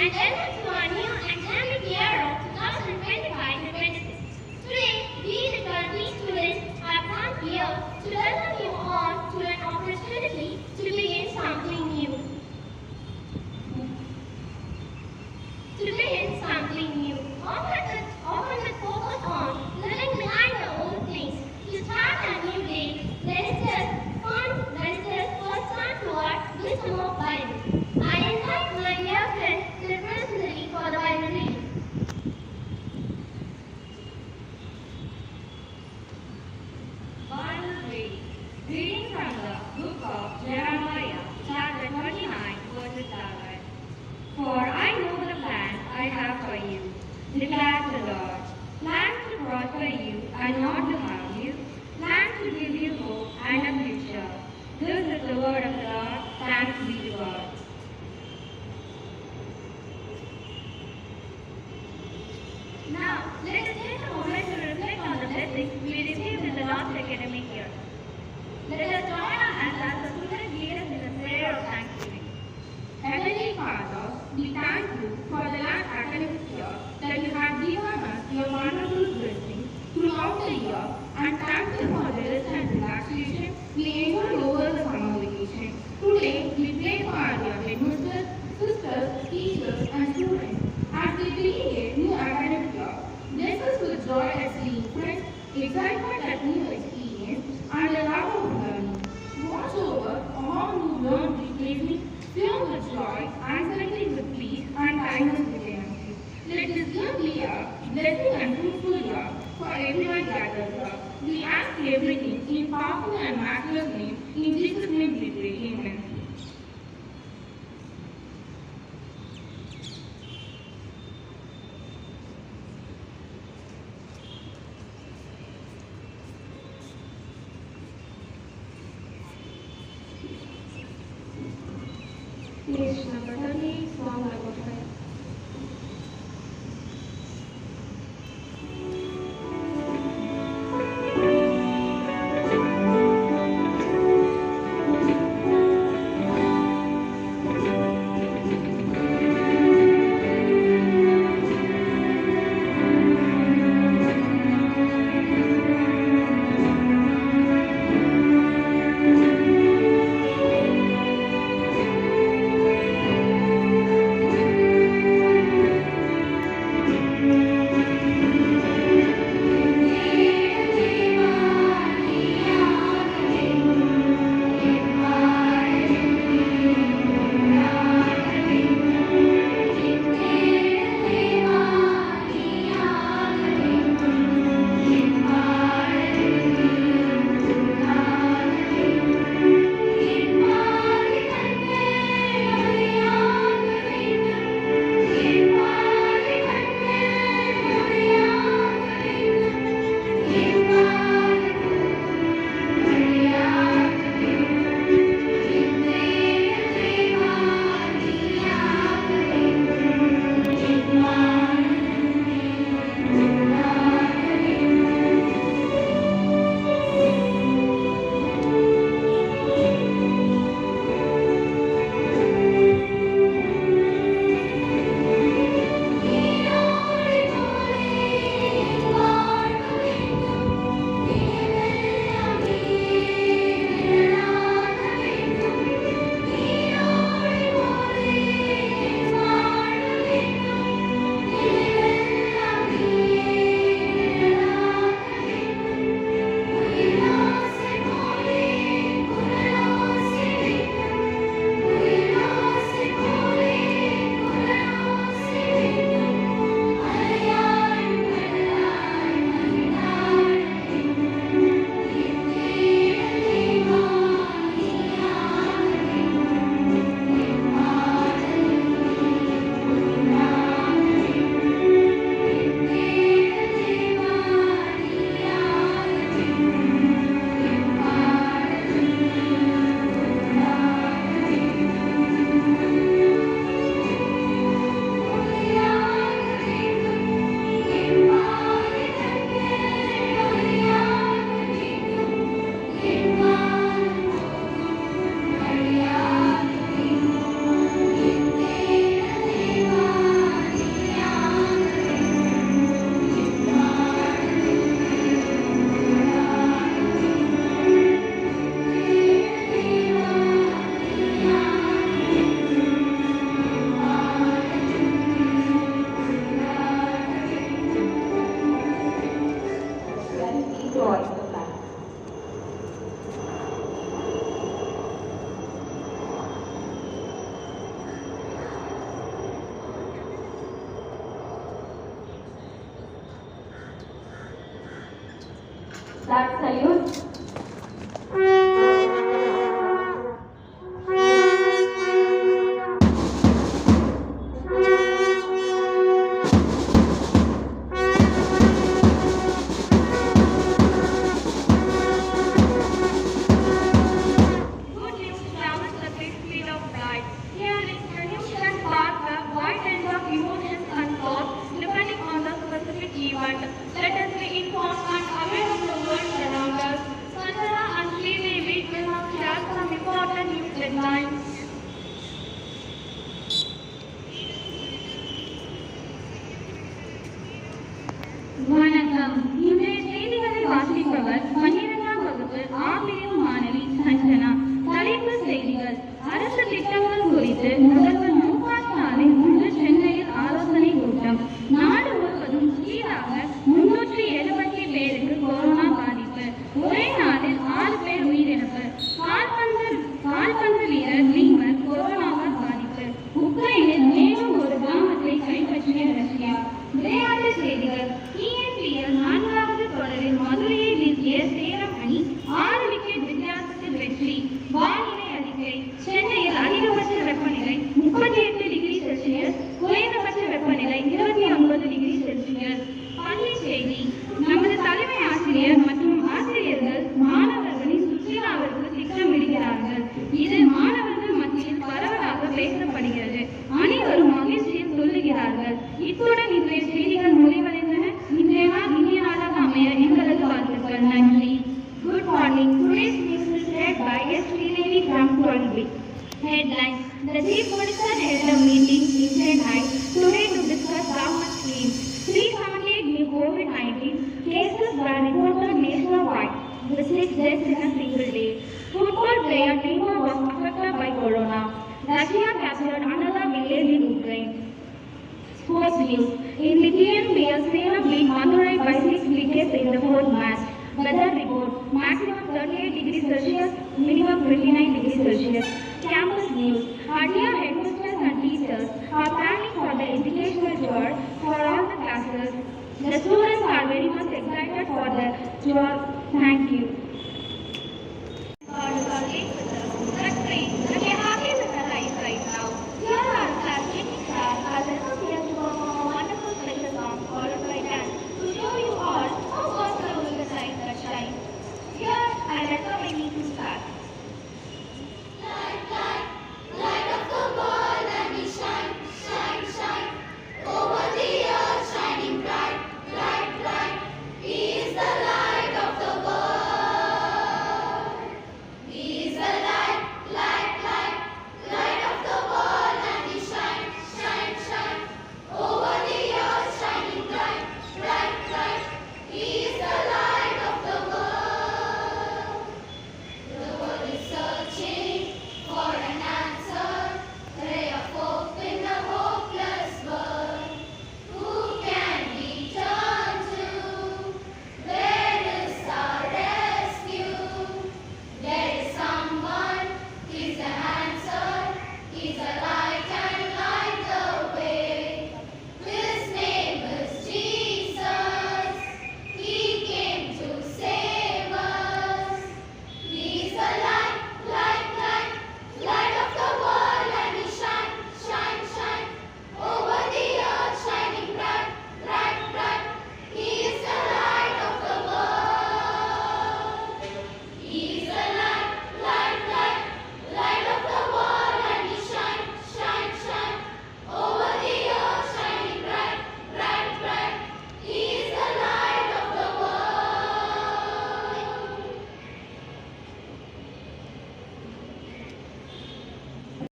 and welcome to our new academic year of 2025-26. Today, we, the 12th students, have come here to welcome you all to an opportunity to begin something new. Often with focus on living behind the old things. To start a new day, let us first turn toward wisdom of Bible. I invite my dear friend to represent me for the Bible reading. Bible reading. Reading from the book of Jeremiah, chapter 29, verses 11. For I know the plans I have for you, declares the Lord. Plans to prosper you and not to harm you, plans to give you hope and a future. This is the word of the Lord. Thanks be to God. Now, let us take a moment to reflect on the blessings we received in the last academic year. Let us join our hands as the students lead us in a prayer of thanksgiving. Heavenly Father, we thank you for the last academic year that you have given us your wonderful blessings throughout the year, and thank you for the rest and relaxation we enjoyed over the summer vacation. Today, we pray for our dear headmasters, sisters, teachers, and students as we begin a new academic year. Bless us with joy at seeing friends, excitement at new experience, and a love of learning. Watch over all who learn replacing fear with joy, anxiety with peace, and kindness with empathy. Let this year be a blessing and fruitful year for everyone gathered here. We ask everything in powerful and matchless name. In Jesus' name we pray. Amen. Page number 30, song number 5. Flag salute. Good news travels the big speed of light. Here is solution part the wide range of emotions and thoughts depending on the specific event. Let us be informed and aware of the world around us. Sanjana and Sridevi will now share some important news headlines. வணக்கம். இன்றைய செய்திகளை வாசிப்பவர் 12ஆம் வகுப்பு ஆ பிரிவு மாணவி சஞ்சனா. தலைப்புச் செய்திகள். அரசு திட்டங்கள் குறித்து முதல்வர் மு.க. ஸ்டாலின் இன்று சென்னையில் ஆலோசனை கூட்டம். நாடு முழுவதும் புதிதாக 370 பேருக்கு கொரோனா பாதிப்பு. ஒரே நாளில் 6 பேர் உயிரிழப்பு. கால்பந்து வீரர் நெய்மர் கொரோனாவால் பாதிப்பு. உக்ரைனில் மேலும் ஒரு கிராமத்தை கைப்பற்றிய ரஷ்யா. விளையாட்டுச் செய்திகள். EPL 4வது தொடரில் மதுரையை வீழ்த்திய சேலம் அணி 6 விக்கெட் வித்தியாசத்தில் வெற்றி. வானிலை அறிக்கை. சென்னையில் அதிகபட்ச வெப்பநிலை 38 டிகிரி செல்சியஸ், குறைந்தபட்ச வெப்பநிலை 29 டிகிரி செல்சியஸ். பள்ளி செய்தி. நமது தலைமை ஆசிரியர் மற்றும் ஆசிரியர்கள் மாணவர்களின் சுற்றுலாவிற்கு திட்டமிடுகிறார்கள். இது மாணவர்கள் மத்தியில் பரவலாக பேசப்படுகிறது. அனைவரும் மகிழ்ச்சியில் சொல்லுகிறார்கள். இத்துடன் இன்றைய செய்திகள் முடிவடைந்தன. இன்றைய நாள் இனிய நாளாக அமைய எங்களது வாழ்த்துக்கள். நன்றி. Good morning. Today's news is read by S. Sridevi from 12B. Headlines. The Chief Minister held a meeting in Chennai today to discuss government schemes. 378 new COVID-19 cases were reported nationwide, the 6th deaths in a single day. Football player Neymar was affected by corona. Russia captured another village in Ukraine. Sports news. In the TNPL, Salem beat Madurai by 6 wickets in the fourth match. Weather report. Maximum 38 degrees Celsius, minimum 29 degrees Celsius. Campus news. Our dear headmasters and teachers are planning for the educational tour for all the classes. The students are very much excited for the tour. Thank you.